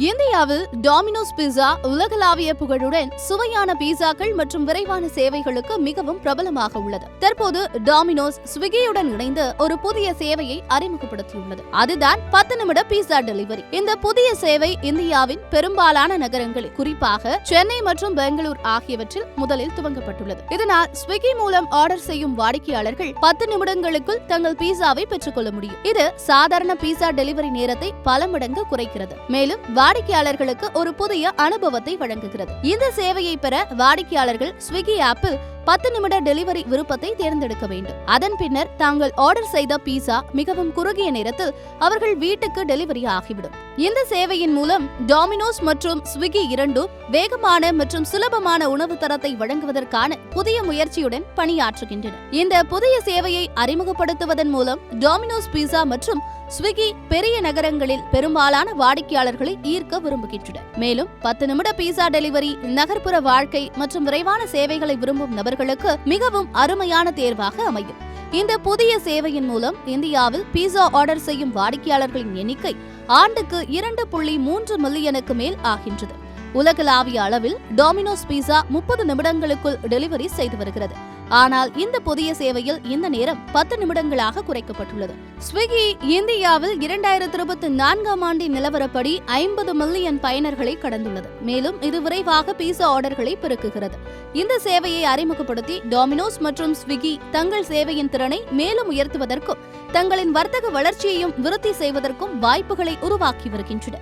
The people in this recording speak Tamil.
இந்தியாவில் டாமினோஸ் பீட்சா உலகளாவிய புகழுடன் சுவையான பீட்சாக்கள் மற்றும் விரைவான சேவைகளுக்கு மிகவும் பிரபலமாக உள்ளது. தற்போது டாமினோஸ் ஸ்விக்கியுடன் இணைந்து ஒரு புதிய சேவையை அறிமுகப்படுத்தியுள்ளது. அதுதான் 10 நிமிட பீட்சா டெலிவரி. இந்த புதிய சேவை இந்தியாவின் பெரும்பாலான நகரங்களில், குறிப்பாக சென்னை மற்றும் பெங்களூர் ஆகியவற்றில் முதலில் துவங்கப்பட்டுள்ளது. இதனால் ஸ்விக்கி மூலம் ஆர்டர் செய்யும் வாடிக்கையாளர்கள் 10 நிமிடங்களுக்குள் தங்கள் பீட்சாவை பெற்றுக்கொள்ள முடியும். இது சாதாரண பீட்சா டெலிவரி நேரத்தை பல மடங்கு குறைக்கிறது. மேலும் வாடிக்கையாளர்களுக்கு ஒரு புதிய அனுபவத்தை வழங்குகிறது. இந்த சேவையை பெற வாடிக்கையாளர்கள் ஸ்விக்கி ஆப்பில் 10 நிமிட டெலிவரி விருப்பத்தை தேர்ந்தெடுக்க வேண்டும். அதன் பின்னர் தாங்கள் ஆர்டர் செய்த பீட்சா மிகவும் குறுகிய நேரத்தில் அவர்கள் வீட்டுக்கு டெலிவரி ஆகிவிடும். இந்த சேவையின் மூலம் டாமினோஸ் மற்றும் ஸ்விக்கி இரண்டும் வேகமான மற்றும் சுலபமான உணவு தரத்தை வழங்குவதற்கான புதிய முயற்சியுடன் பணியாற்றுகின்றன. இந்த புதிய சேவையை அறிமுகப்படுத்துவதன் மூலம் டாமினோஸ் பீட்சா மற்றும் ஸ்விக்கி பெரிய நகரங்களில் பெரும்பாலான வாடிக்கையாளர்களை ஈர்க்க விரும்புகின்றன. மேலும் 10 நிமிட பீட்சா டெலிவரி நகர்ப்புற வாழ்க்கை மற்றும் விரைவான சேவைகளை விரும்பும் நபர்களுக்கு மிகவும் அருமையான தேர்வாக அமையும். இந்த புதிய சேவையின் மூலம் இந்தியாவில் பீட்சா ஆர்டர் செய்யும் வாடிக்கையாளர்களின் எண்ணிக்கை ஆண்டுக்கு 2.3 மில்லியனுக்கு மேல் ஆகின்றது. உலகளாவிய அளவில் டாமினோஸ் பீட்சா 30 நிமிடங்களுக்குள் டெலிவரி செய்து வருகிறது. ஆனால் இந்த புதிய சேவையில் இந்த நேரம் 10 நிமிடங்களாக குறைக்கப்பட்டுள்ளது. ஸ்விக்கி இந்தியாவில் 2024ஆம் ஆண்டின் நிலவரப்படி 50 மில்லியன் பயனர்களை கடந்துள்ளது. மேலும் இது விரைவாக பீட்சா ஆர்டர்களை பெருக்குகிறது. இந்த சேவையை அறிமுகப்படுத்தி டாமினோஸ் மற்றும் ஸ்விக்கி தங்கள் சேவையின் திறனை மேலும் உயர்த்துவதற்கும் தங்களின் வர்த்தக வளர்ச்சியையும் விருத்தி செய்வதற்கும் வாய்ப்புகளை உருவாக்கி வருகின்றன.